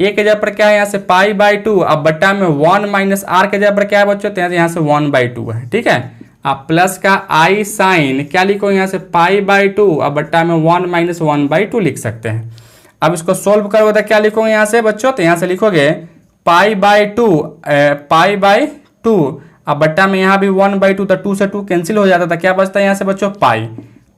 ए के जगह पर क्या है यहाँ से पाई बाई 2, अब बट्टा में 1 माइनस आर के जगह पर क्या है बच्चों, तो यहाँ से 1/2 है, ठीक है। अब प्लस का आई साइन क्या लिखो यहाँ से पाई बाई 2, अब बट्टा में 1 माइनस 1/2 लिख सकते हैं। अब इसको सोल्व करोगे तो क्या लिखोगे यहाँ से बच्चों, तो यहाँ से लिखोगे पाई बाई 2, अब बट्टा में यहाँ भी 1/2, तो 2 से 2 कैंसिल हो जाता था, क्या बचता है यहाँ से बच्चों पाई,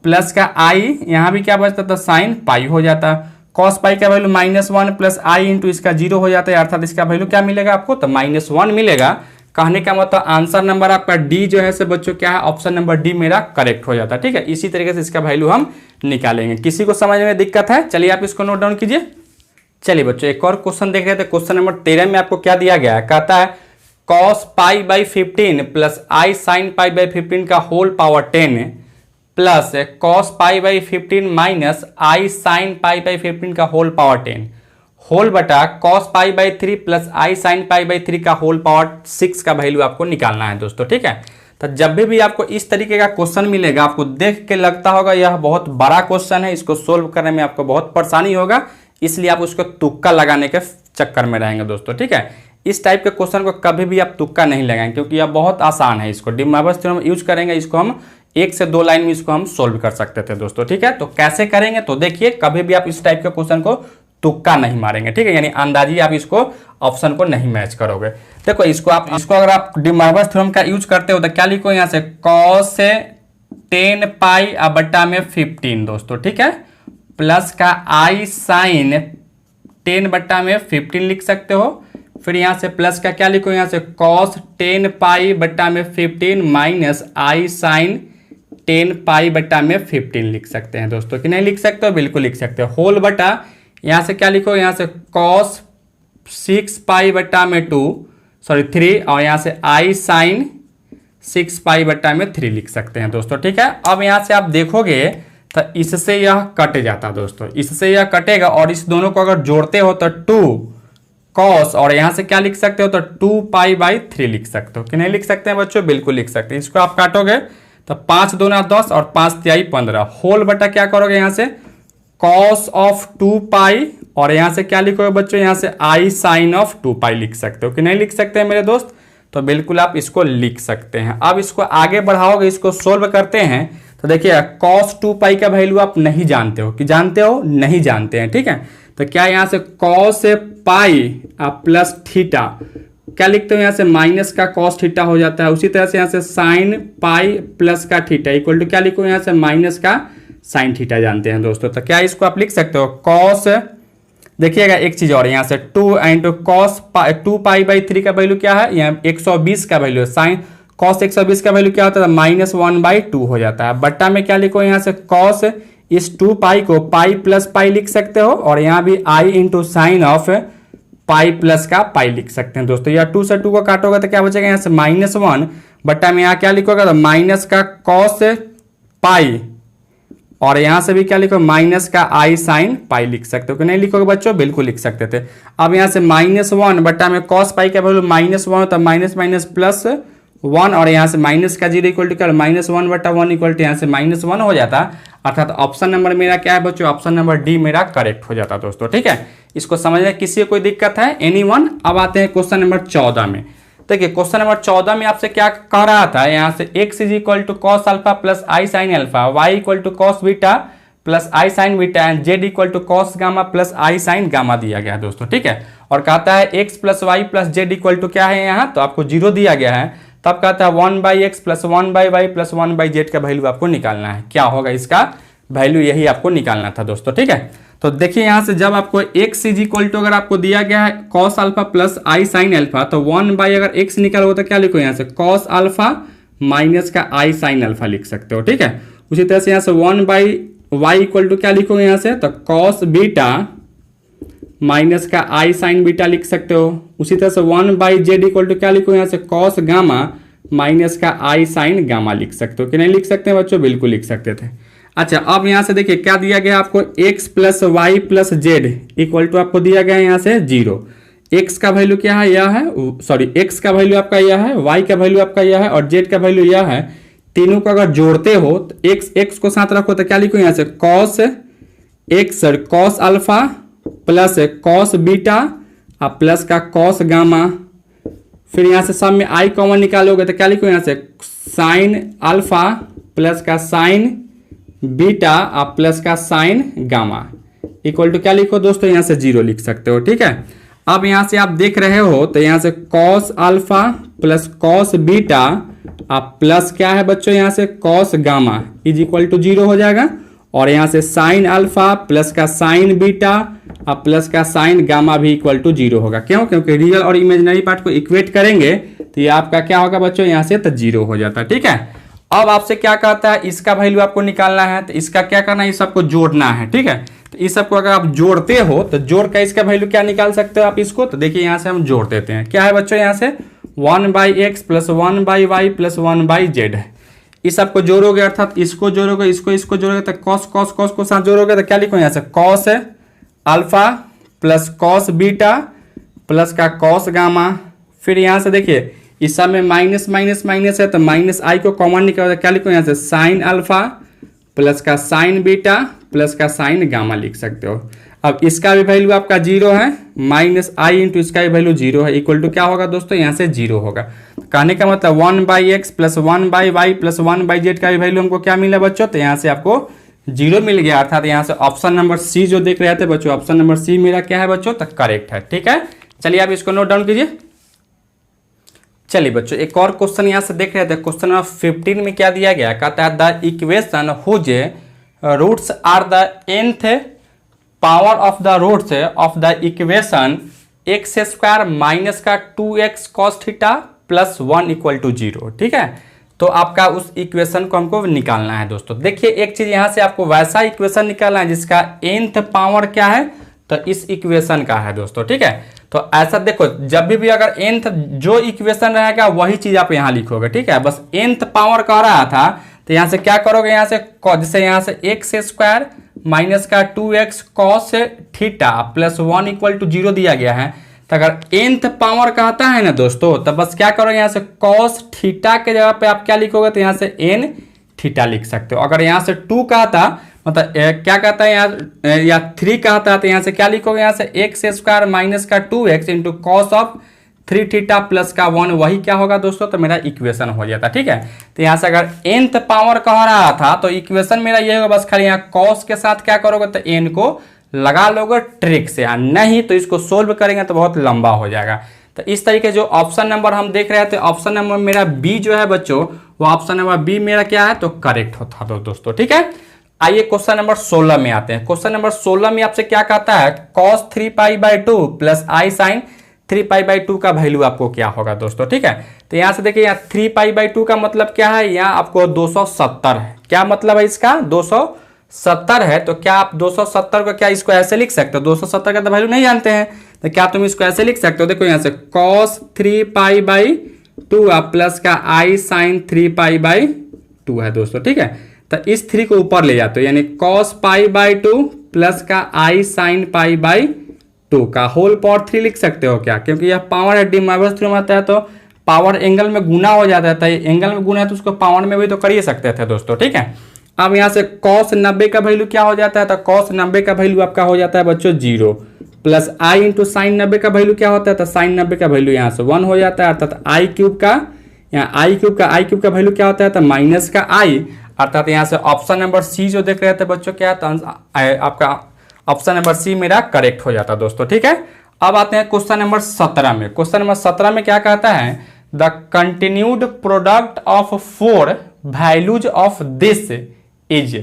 प्लस का आई यहाँ भी क्या बचता था साइन पाई हो जाता, कॉस पाई का वैल्यू -1 प्लस आई इंटू इसका 0 हो जाता है, अर्थात इसका वैल्यू क्या मिलेगा आपको, तो -1 मिलेगा। कहने का मतलब आंसर नंबर आपका डी जो है से बच्चों क्या है, ऑप्शन नंबर डी मेरा करेक्ट हो जाता है, ठीक है। इसी तरीके से इसका वैल्यू हम निकालेंगे। किसी को समझ में दिक्कत है, चलिए आप इसको नोट डाउन कीजिए। चलिए बच्चों एक और क्वेश्चन देख रहे थे, क्वेश्चन नंबर 13 में आपको क्या दिया गया है, कहता है cos pi by 15 plus i sine pi by 15 का whole power 10 plus cos pi by 15 minus i sine pi by 15 का होल पावर 10 होल बटा cos pi by 3 plus i sine pi by 3 का होल पावर 6 का value आपको निकालना है दोस्तों, ठीक है। तो जब भी आपको इस तरीके का क्वेश्चन मिलेगा, आपको देख के लगता होगा यह बहुत बड़ा क्वेश्चन है, इसको सोल्व करने में आपको बहुत परेशानी होगा, इसलिए आप उसको तुक्का लगाने के चक्कर में रहेंगे दोस्तों, ठीक है। इस टाइप के क्वेश्चन को कभी भी आप तुक्का नहीं लगाएंगे, क्योंकि यह बहुत आसान है। इसको डिमॉर्गन थ्योरम यूज करेंगे, इसको हम 1 से 2 लाइन में इसको हम सोल्व कर सकते थे दोस्तों, ठीक है। तो कैसे करेंगे, तो देखिए कभी भी आप इस टाइप के क्वेश्चन को तुक्का नहीं मारेंगे, ठीक है, यानी अंदाजी आप इसको ऑप्शन को नहीं मैच करोगे। देखो इसको अगर आप डिमॉर्गन थ्योरम का यूज करते हो तो क्या लिखो यहाँ से cos 10 पाई बट्टा में 15 दोस्तों, ठीक है, प्लस का आई साइन 10 बट्टा में 15 लिख सकते हो, फिर यहाँ से प्लस का क्या लिखो यहाँ से cos 10 पाई बट्टा में 15 माइनस आई साइन 10 पाई बट्टा में 15 लिख सकते हैं दोस्तों, कि नहीं लिख सकते हो, बिल्कुल लिख सकते हो। होल बटा यहाँ से क्या लिखो यहाँ से cos 6 पाई बट्टा में 3 और यहाँ से आई साइन 6 पाई बट्टा में 3 लिख सकते हैं दोस्तों, ठीक है। अब यहाँ से आप देखोगे तो इससे यह कट जाता दोस्तों, इससे यह कटेगा, और इस दोनों को अगर जोड़ते हो तो 2 cos और यहाँ से क्या लिख सकते हो, तो 2 पाई बाई 3 लिख सकते हो, कि नहीं लिख सकते हैं बच्चों, बिल्कुल लिख सकते हैं। इसको आप काटोगे तो 5 दूना 10 और 5 तिहाई 15, होल बटा क्या करोगे यहाँ से cos ऑफ 2 पाई और यहाँ से क्या लिखोगे बच्चों, यहाँ से आई साइन ऑफ 2 पाई लिख सकते हो कि नहीं लिख सकते हैं मेरे दोस्त? तो बिल्कुल आप इसको लिख सकते हैं। अब इसको आगे बढ़ाओगे, इसको सोल्व करते हैं तो देखिए cos 2 पाई का वैल्यू आप नहीं जानते हो कि जानते हो, नहीं जानते हैं, ठीक है। तो क्या यहाँ से cos पाई प्लस थीटा क्या लिखते हो, यहाँ से माइनस का cos थीटा हो जाता है। उसी तरह से यहाँ से साइन पाई प्लस का थीटा इक्वल टू क्या लिखो, यहाँ से माइनस का साइन थीटा जानते हैं दोस्तों। तो क्या इसको आप लिख सकते हो cos, देखिएगा एक चीज और, यहाँ से 2 इंटू कॉस 2 पाई बाई 3 का वैल्यू क्या है, यहाँ 120 का वैल्यू है। साइन कॉस 120 का वैल्यू क्या होता है, -1/2 हो जाता है। बट्टा में क्या लिखो, यहाँ से कॉस इस 2 पाई को पाई प्लस पाई लिख सकते हो, और यहाँ भी i into sine of pi plus का पाई लिख सकते हैं दोस्तों। या 2 से 2 को काटोगे तो क्या बचेगा, यहाँ से -1 बट्टा में यहाँ क्या लिखोगे तो माइनस का कॉस पाई, और यहां से भी क्या लिखो, माइनस का आई साइन पाई लिख सकते हो कि नहीं लिखोगे बच्चों? बिल्कुल लिख सकते थे। अब यहां से -1 बट्टा में कॉस पाई का वैल्यू -1 होता है, माइनस माइनस प्लस 1, और यहां से माइनस का 0 इक्वल टू क्या, -1 बट्टा 1 इक्वल टू यहाँ से -1 हो जाता। अर्थात ऑप्शन नंबर मेरा क्या है बच्चों, ऑप्शन नंबर डी मेरा करेक्ट हो जाता दोस्तों, ठीक है। इसको समझने किसी को कोई दिक्कत है, एनीवन? अब आते हैं क्वेश्चन नंबर 14 में। देखिए क्वेश्चन नंबर 14 में आपसे क्या कह रहा था, यहाँ से x is equal to cos alpha plus i sine alpha, y equal to cos beta plus i sine beta and z equal to cos gamma plus i sine gamma दिया गया है दोस्तों, ठीक है। और कहता है x plus y plus z equal to क्या है, यहाँ तो आपको 0 दिया गया है। तब कहता है 1/x plus 1/y plus 1/z का वैल्यू आपको निकालना है। क्या होगा इसका वैल्यू, यही आपको निकालना था दोस्तों, ठीक है। तो देखिए यहाँ से जब आपको x इज इक्वल टू अगर आपको दिया गया है cos alpha plus i sine alpha, तो 1 अगर x निकालोगे तो क्या लिखो, यहाँ से cos अल्फा माइनस का आई साइन अल्फा लिख सकते हो, ठीक है। उसी तरह से यहाँ से 1/y इक्वल टू क्या लिखोगे, यहाँ से तो cos बीटा माइनस का आई साइन बीटा लिख सकते हो। उसी तरह से 1/z इक्वल टू क्या लिखो, यहाँ से cos गामा माइनस का आई साइन गामा लिख सकते हो कि नहीं लिख सकते हैं बच्चों? बिल्कुल लिख सकते थे। अच्छा अब यहां से देखिए क्या दिया गया आपको, x plus y plus z equal to आपको दिया गया है यहाँ से 0। x का वैल्यू क्या है, यह है, सॉरी x का वैल्यू आपका यह है, y का वैल्यू आपका यह है, और z का वैल्यू यह है। तीनों को अगर जोड़ते हो तो x को साथ रखो तो क्या लिखो, यहाँ से cos x cos alpha plus cos beta plus का cos गामा, फिर यहाँ से सब में i कॉमन निकालोगे तो क्या लिखो, यहाँ से साइन अल्फा प्लस का साइन बीटा प्लस का साइन गामा इक्वल टू क्या लिखो दोस्तों, यहाँ से 0 लिख सकते हो, ठीक है। अब यहाँ से आप देख रहे हो तो यहाँ से cos alpha plus cos beta plus क्या है बच्चों, यहाँ से cos gamma is equal to 0 हो जाएगा, और यहाँ से साइन अल्फा प्लस का साइन बीटा प्लस का साइन गामा भी इक्वल टू 0 होगा। क्यों? क्योंकि रियल और इमेजिनरी पार्ट को इक्वेट करेंगे तो ये आपका क्या होगा बच्चों, यहाँ से तो 0 हो जाता है, ठीक है। अब आपसे क्या कहता है, इसका वैल्यू आपको निकालना है, तो इसका क्या करना है, इस सबको जोड़ना है, ठीक है। तो इस सबको अगर आप जोड़ते हो तो जोड़ का इसका वैल्यू क्या निकाल सकते हो आप इसको, तो देखिए यहाँ से हम जोड़ देते हैं। क्या है बच्चों, यहाँ से 1/x plus 1/y plus 1/z है। इस सबको जोड़ोगे अर्थात इसको जोड़ोगे, इसको जोड़ोगे तो cos cos cos को साथ जोड़ोगे तो क्या लिखो, यहाँ से cos alpha plus cos beta plus का cos गामा, फिर यहाँ से देखिए इस सब में माइनस माइनस माइनस है तो माइनस आई को कॉमन निकालो तो क्या लिखो, यहाँ से साइन अल्फा प्लस का साइन बीटा प्लस का साइन गामा लिख सकते हो। अब इसका भी वैल्यू आपका 0 है, माइनस आई इंटू इसका भी वैल्यू 0 है, इक्वल टू क्या होगा दोस्तों, यहाँ से 0 होगा। कहने का मतलब 1/x plus 1/y plus 1/z का भी वैल्यू हमको क्या मिला बच्चों, तो यहाँ से आपको 0 मिल गया। अर्थात यहाँ से ऑप्शन नंबर सी जो देख रहे थे बच्चों, ऑप्शन नंबर सी मेरा क्या है बच्चों, तो करेक्ट है, ठीक है। चलिए आप इसको नोट डाउन कीजिए। चलिए बच्चों एक और क्वेश्चन यहाँ से देख रहे थे, क्वेश्चन नंबर 15 में क्या दिया गया, कहता है the equation whose roots are the nth power of the roots of the equation x² minus का 2x cos theta plus 1 equal to 0, ठीक है। तो आपका उस इक्वेशन को हमको निकालना है दोस्तों। देखिए एक चीज यहाँ से आपको वैसा इक्वेशन निकालना है जिसका nth पावर क्या है, तो इस इक्वेशन का है दोस्तों, ठीक है। तो ऐसा देखो जब भी अगर nth जो इक्वेशन रहेगा वही चीज आप यहाँ लिखोगे, ठीक है। बस nth पावर कह रहा था तो यहाँ से क्या करोगे, यहाँ से जैसे यहाँ से x² माइनस का 2x cos theta plus 1 equal to 0 दिया गया है, तो अगर nth पावर कहता है ना दोस्तों, तो बस क्या करोगे, यहाँ से cos थीटा के जगह पे आप क्या लिखोगे, तो यहाँ से n थीटा लिख सकते हो। अगर यहाँ से 2 कहता मतलब क्या कहता है यहाँ, या 3 कहता है, तो यहाँ से क्या लिखोगे, यहाँ से एक्स स्क्वायर माइनस का 2x into cos of 3 theta plus का 1, वही क्या होगा दोस्तों, तो मेरा इक्वेशन हो जाता। ठीक है, तो यहाँ से अगर nth पावर कह रहा था तो इक्वेशन मेरा ये होगा, बस खाली यहाँ कॉस के साथ क्या करोगे, तो n को लगा लोगे ट्रिक से, नहीं तो इसको सोल्व करेंगे तो बहुत लंबा हो जाएगा। तो इस तरीके जो ऑप्शन नंबर हम देख रहे थे, ऑप्शन नंबर मेरा बी जो है बच्चों, वो ऑप्शन नंबर बी मेरा क्या है, तो करेक्ट होता है दोस्तों। ठीक है, आइए क्वेश्चन नंबर 16 में आते हैं। क्वेश्चन नंबर 16 में आपसे क्या कहता है, cos 3π/2 प्लस आई साइन 3π/2 का वैल्यू आपको क्या होगा दोस्तों। ठीक है, तो यहाँ से देखिए, यहाँ 3π/2 का मतलब क्या है, यहाँ आपको 270 है। क्या मतलब है इसका, 270 है। तो क्या आप 270 को क्या इसको ऐसे लिख सकते हो, 270 का तो वैल्यू नहीं जानते हैं, तो क्या तुम इसको ऐसे लिख सकते हो, देखो यहाँ से cos 3π/2 प्लस का आई साइन 3π/2 है दोस्तों। ठीक है, तो इस 3 को ऊपर ले जाते हो, यानी cos π/2 प्लस का आई साइन π/2 का होल पावर 3 लिख सकते हो क्या, क्योंकि यह पावर है, डी माइनस थ्योरम आता है तो पावर एंगल में गुना हो जाता है, एंगल में गुना है तो उसको पावर में भी तो कर ही सकते थे दोस्तों। ठीक है, अब यहाँ से cos 90 का वैल्यू क्या हो जाता है, तो cos 90 का वैल्यू आपका हो जाता है बच्चों 0, प्लस आई इंटू साइन 90 का वैल्यू क्या होता है, तो साइन 90 का वैल्यू यहाँ से 1 हो जाता है, अर्थात आई क्यूब का, यहाँ आई क्यूब का वैल्यू क्या होता है, तो माइनस का आई, अर्थात यहाँ से ऑप्शन नंबर सी जो देख रहे थे बच्चों क्या है, तो आपका ऑप्शन नंबर सी मेरा करेक्ट हो जाता दोस्तों। ठीक है, अब आते हैं क्वेश्चन नंबर 17 में। क्वेश्चन नंबर 17 में क्या कहता है, the continued product of 4 values of this is.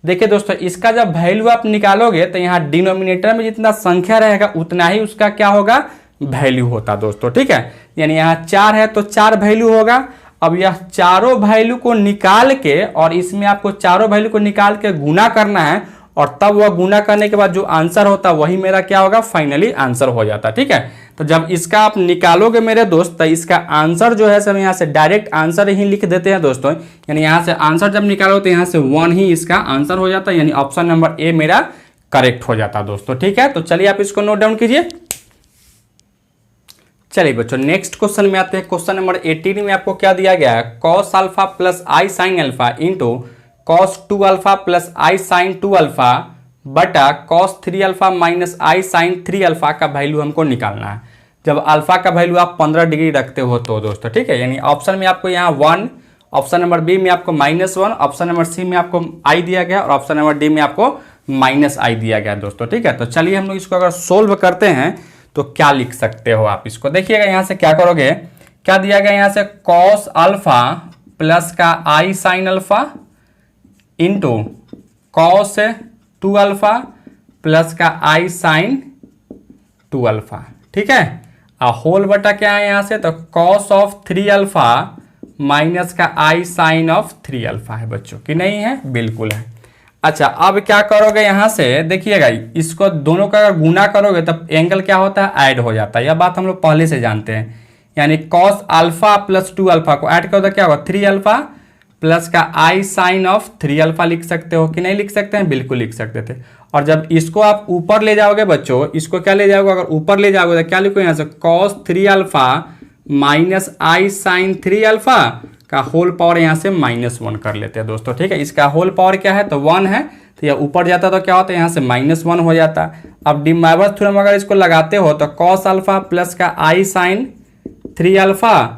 देखिए दोस्तों, इसका जब वैल्यू आप निकालोगे तो यहाँ डिनोमिनेटर में जितना संख्या रहेगा उतना ही उसका क्या होगा, वैल्यू होता दोस्तों। ठीक है, यानी यहाँ 4 है तो 4 वैल्यू होगा। अब यह चारों वैल्यू को निकाल के, और इसमें आपको चारों वैल्यू को निकाल के गुना करना है, और तब वह गुना करने के बाद जो आंसर होता वही मेरा क्या होगा, फाइनली आंसर हो जाता। ठीक है, तो जब इसका आप निकालोगे मेरे दोस्त, तो इसका आंसर जो है सब यहाँ से डायरेक्ट आंसर ही लिख देते हैं दोस्तों, यानी यहाँ से आंसर जब निकालो तो यहाँ से 1 ही इसका आंसर हो जाता है, यानी ऑप्शन नंबर ए मेरा करेक्ट हो जाता दोस्तों। ठीक है, तो चलिए आप इसको नोट डाउन कीजिए। चलिए बच्चों, नेक्स्ट क्वेश्चन में आते हैं। क्वेश्चन नंबर 18 में आपको क्या दिया गया है, cos alpha plus i sine alpha into cos 2 alpha plus i sine 2 alpha बटा cos 3 alpha minus i sine 3 alpha का वैल्यू हमको निकालना है, जब अल्फा का वैल्यू आप 15 डिग्री रखते हो तो दोस्तों। ठीक है, यानी ऑप्शन में आपको यहाँ 1, ऑप्शन नंबर बी में आपको -1, ऑप्शन नंबर सी में आपको आई दिया गया, और ऑप्शन नंबर डी में आपको माइनस आई दिया गया दोस्तों। ठीक है, तो चलिए हम लोग इसको अगर सोल्व करते हैं तो क्या लिख सकते हो आप इसको, देखिएगा यहाँ से क्या करोगे, क्या दिया गया यहाँ से cos अल्फा प्लस का i sine alpha into cos 2 alpha plus का आई साइन 2 अल्फा। ठीक है, होल बटा क्या है यहाँ से, तो cos ऑफ 3 अल्फा माइनस का आई साइन ऑफ 3 अल्फा है बच्चों, कि नहीं है, बिल्कुल है। अच्छा, अब क्या करोगे यहाँ से, देखिएगा इसको दोनों का अगर गुना करोगे तब एंगल क्या होता है, ऐड हो जाता है, यह बात हम लोग पहले से जानते हैं। यानी cos अल्फा प्लस 2 अल्फा को ऐड करो तो क्या होगा, 3 अल्फा प्लस का आई साइन ऑफ 3 अल्फा लिख सकते हो, कि नहीं लिख सकते हैं, बिल्कुल लिख सकते थे। और जब इसको आप ऊपर ले जाओगे बच्चों, इसको क्या ले जाओगे, अगर ऊपर ले जाओगे तो क्या लिखो यहाँ से, cos 3 alpha minus i sine 3 alpha का होल पावर यहाँ से -1 कर लेते हैं दोस्तों। ठीक है, इसका होल पावर क्या है, तो 1 है, तो यह ऊपर जाता तो क्या होता है, यहाँ से -1 हो जाता। अब डी माइनस थ्योरम अगर इसको लगाते हो तो cos अल्फा प्लस का i sine 3 alpha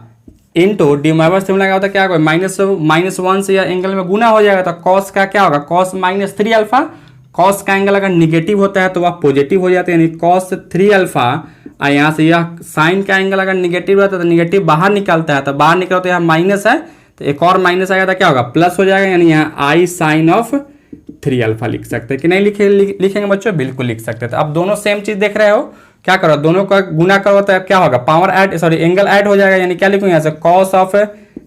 into De Moivre's theorem लगा होता क्या होगा, -1 से यह एंगल में गुना हो जाएगा, तो cos का क्या होगा, cos -3 अल्फा। cos का एंगल अगर निगेटिव होता है तो वह पॉजिटिव हो जाता है, यानी cos 3 अल्फा, और यहाँ से यह साइन का एंगल अगर निगेटिव रहता है तो निगेटिव बाहर निकलता है, तो बाहर निकलो तो यहाँ माइनस है, तो एक और माइनस आएगा तो क्या होगा, प्लस हो जाएगा, यानी यहाँ आई साइन ऑफ 3 अल्फा लिख सकते हैं, कि नहीं लिखेंगे बच्चों, बिल्कुल लिख सकते हैं। तो अब दोनों सेम चीज देख रहे हो, क्या करो, दोनों का गुना करो तो क्या होगा, power add, sorry angle add हो जाएगा, यानी क्या लिखूंगा यहाँ से cos ऑफ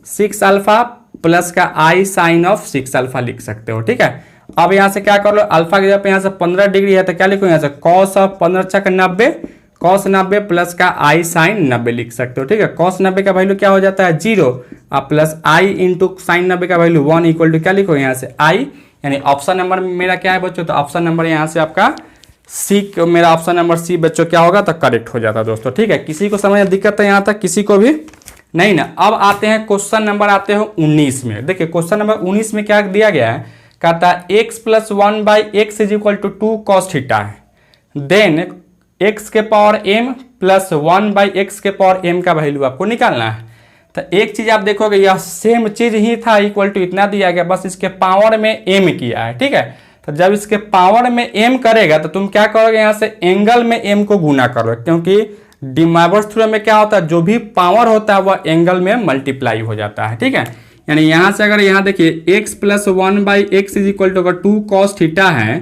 6 अल्फा प्लस का आई साइन ऑफ 6 अल्फा लिख सकते हो। ठीक है, अब यहाँ से क्या कर लो, अल्फा की जगह यहाँ से 15 डिग्री है तो क्या लिखो यहाँ से cos ऑफ 15 × 90, cos 90 प्लस का आई साइन 90 लिख सकते हो। ठीक है, cos 90 का वैल्यू क्या हो जाता है 0, और प्लस आई इंटू साइन 90 का वैल्यू 1 इक्वल टू क्या लिखो यहाँ से आई, यानी ऑप्शन नंबर मेरा क्या है बच्चों, तो ऑप्शन नंबर यहाँ से आपका सी, मेरा ऑप्शन नंबर सी बच्चों क्या होगा, तो करेक्ट हो जाता दोस्तों। ठीक है, किसी को समझ में दिक्कत है यहाँ तक, किसी को भी नहीं ना। अब आते हैं क्वेश्चन नंबर, आते हैं 19 में। देखिए क्वेश्चन नंबर 19 में क्या दिया गया है, कहता है x plus 1/x is equal to 2 cos theta है, देन x के पावर m प्लस 1/x के पावर m का वैल्यू आपको निकालना है। तो एक चीज आप देखोगे यह सेम चीज ही था, इक्वल टू इतना दिया गया, बस इसके पावर में m किया है, ठीक है। तो जब इसके पावर में m करेगा तो तुम क्या करोगे, यहाँ से एंगल में m को गुना करोगे, क्योंकि डी मोइरस थ्योरम में क्या होता है, जो भी पावर होता है वह एंगल में मल्टीप्लाई हो जाता है, ठीक है। यानी यहाँ से अगर यहाँ देखिए x plus 1/x is equal to अगर 2 cos थीटा है,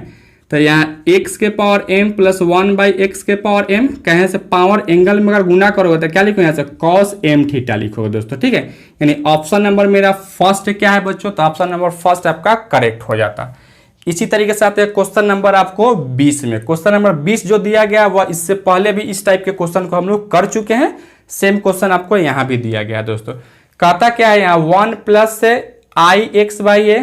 तो यहाँ x के पावर m प्लस 1/x के पावर m, कहें से पावर एंगल में अगर गुना करोगे तो क्या लिखोगे, यहाँ से cos m थीटा लिखोगे दोस्तों, ठीक है। यानी ऑप्शन नंबर मेरा फर्स्ट क्या है बच्चों, तो ऑप्शन नंबर फर्स्ट आपका करेक्ट हो जाता। इसी तरीके से आते हैं क्वेश्चन नंबर आपको 20 में। क्वेश्चन नंबर 20 जो दिया गया वह इससे पहले भी इस टाइप के क्वेश्चन को हम लोग कर चुके हैं, सेम क्वेश्चन आपको यहाँ भी दिया गया दोस्तों। कहता क्या है यहाँ 1 plus ix/a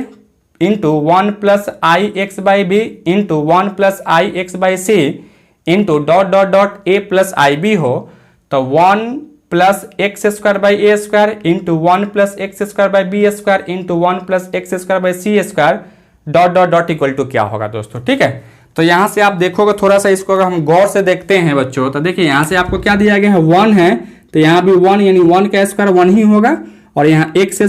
into 1 plus ix/b into 1 plus ix/c into dot dot dot a plus ib हो, तो 1 plus x² into 1 plus x² into 1 plus x² dot dot dot equal to क्या होगा दोस्तों, ठीक है। तो यहाँ से आप देखोगे थोड़ा सा इसको अगर हम गौर से देखते हैं बच्चों, तो देखिए यहाँ से आपको क्या दिया गया है 1 है, तो यहाँ भी 1 यानी 1 का स्क्वायर 1 ही होगा, और यहाँ x²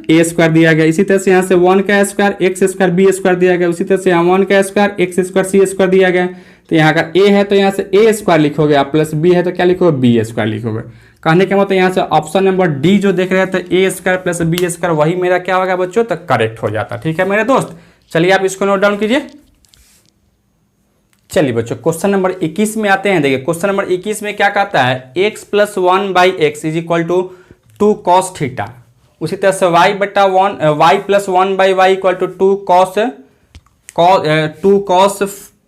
a² दिया गया। इसी तरह से यहाँ से 1 का स्क्वायर x² b² दिया गया, उसी तरह से यहाँ 1 का स्क्वायर x² c² दिया गया। तो यहाँ अगर a है तो यहाँ से a² लिखोगे आप, प्लस b है तो क्या लिखोगे b² लिखोगे। कहने के मतलब यहाँ से ऑप्शन नंबर डी जो देख रहे हैं तो a² प्लस b² वही मेरा क्या होगा बच्चों, तो करेक्ट हो जाता, ठीक है मेरे दोस्त। चलिए आप इसको नोट डाउन कीजिए। चलिए बच्चों क्वेश्चन नंबर 21 में आते हैं। देखिए क्वेश्चन नंबर 21 में क्या कहता है, x plus 1/x is equal to 2 cos theta. उसी तरह से y plus 1/y equal to 2 cos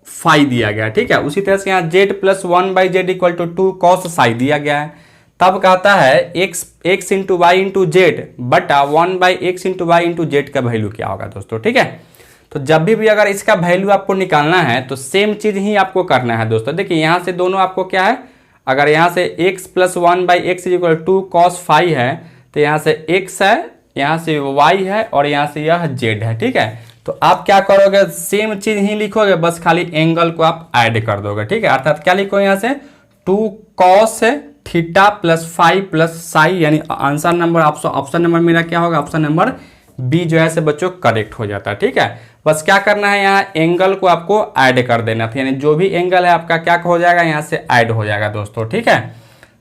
phi दिया गया, ठीक है। उसी तरह से यहाँ z plus 1/z equal to 2 cos psi दिया गया है। तब कहता है x into y into z बटा 1/x into y into z का वैल्यू क्या होगा दोस्तों, ठीक है। तो जब भी अगर इसका वैल्यू आपको निकालना है तो सेम चीज ही आपको करना है दोस्तों। देखिए यहाँ से दोनों आपको क्या है, अगर यहाँ से x plus 1/x equal 2 cos phi है, तो यहाँ से x है, यहाँ से y है और यहाँ से यह z है, ठीक है। तो आप क्या करोगे, सेम चीज ही लिखोगे, बस खाली एंगल को आप ऐड कर दोगे, ठीक है। अर्थात क्या लिखोगे यहाँ से 2 cos theta plus phi plus psi, यानी आंसर नंबर ऑप्शन नंबर मेरा क्या होगा, ऑप्शन नंबर बी जो है से बच्चों करेक्ट हो जाता है, ठीक है। बस क्या करना है, यहाँ एंगल को आपको ऐड कर देना था, यानी जो भी एंगल है आपका क्या हो जाएगा, यहाँ से ऐड हो जाएगा दोस्तों, ठीक है।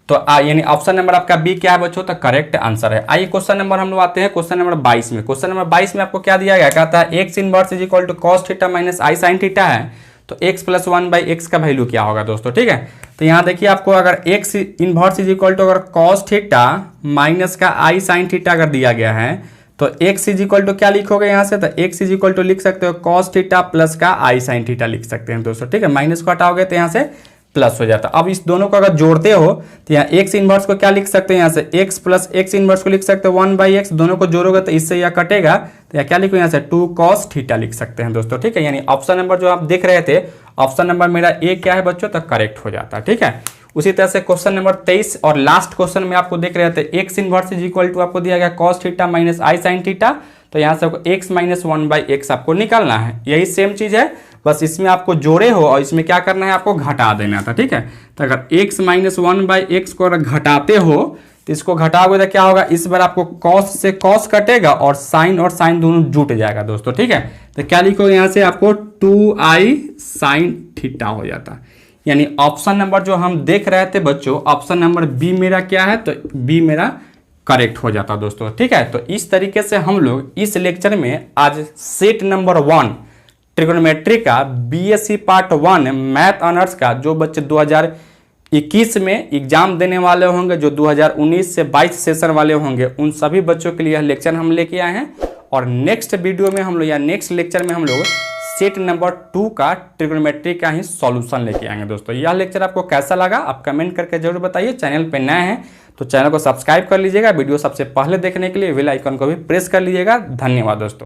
तो यानी ऑप्शन नंबर आपका बी क्या है बच्चों, तो करेक्ट आंसर है। आइए क्वेश्चन नंबर हम लोग आते हैं क्वेश्चन नंबर 22 में। क्वेश्चन नंबर 22 में आपको क्या दिया गया, कहता है x inverse is equal to cos theta minus i sin theta है, तो x प्लस 1/x का वैल्यू क्या होगा दोस्तों, ठीक है। तो यहाँ देखिए आपको अगर x inverse is equal to अगर cos थीटा माइनस का i sin थीटा अगर दिया गया है, तो x इज इक्वल टू क्या लिखोगे यहाँ से, तो x इज इक्वल टू लिख सकते हो cos थीटा प्लस का i sin थीटा लिख सकते हैं दोस्तों, ठीक है। माइनस को हटाओगे तो यहाँ से प्लस हो जाता। अब इस दोनों को अगर जोड़ते हो तो यहाँ x इनवर्स को क्या लिख सकते हैं, यहाँ से x प्लस x इनवर्स को लिख सकते हो 1/x, दोनों को जोड़ोगे तो इससे यह कटेगा, तो यहाँ क्या लिखो, यहाँ से 2 cos थीटा लिख सकते हैं दोस्तों, ठीक है। यानी ऑप्शन नंबर जो आप देख रहे थे, ऑप्शन नंबर मेरा ए क्या है बच्चों, तो करेक्ट हो जाता है, ठीक है। उसी तरह से क्वेश्चन नंबर 23 और लास्ट क्वेश्चन में आपको देख रहे थे x inverse is equal to आपको दिया गया cos theta minus i sin theta, तो यहाँ से आपको x माइनस 1/x आपको निकालना है। यही सेम चीज है, बस इसमें आपको जोड़े हो और इसमें क्या करना है, आपको घटा देना था, ठीक है। तो अगर x माइनस 1/x को अगर घटाते हो तो इसको घटाओगे तो क्या होगा, इस बार आपको cos से cos कटेगा और sin दोनों जुट जाएगा दोस्तों, ठीक है। तो क्या लिखोगे यहाँ से आपको 2i sin थीटा हो जाता। यानी ऑप्शन नंबर जो हम देख रहे थे बच्चों, ऑप्शन नंबर बी मेरा क्या है, तो बी मेरा करेक्ट हो जाता दोस्तों, ठीक है। तो इस तरीके से हम लोग इस लेक्चर में आज सेट नंबर 1 ट्रिगोनोमेट्री का बीएससी पार्ट 1 मैथ ऑनर्स का जो बच्चे 2021 में एग्जाम देने वाले होंगे, जो 2019 से 22 सेशन वाले होंगे, उन सभी बच्चों के लिए यह लेक्चर हम लेके आए हैं। और नेक्स्ट वीडियो में हम लोग या नेक्स्ट लेक्चर में हम लोग सेट नंबर 2 का ट्रिगोनोमेट्री का ही सॉल्यूशन लेके आएंगे दोस्तों। यह लेक्चर आपको कैसा लगा आप कमेंट करके जरूर बताइए। चैनल पे नए हैं तो चैनल को सब्सक्राइब कर लीजिएगा। वीडियो सबसे पहले देखने के लिए बेल आइकन को भी प्रेस कर लीजिएगा। धन्यवाद दोस्तों।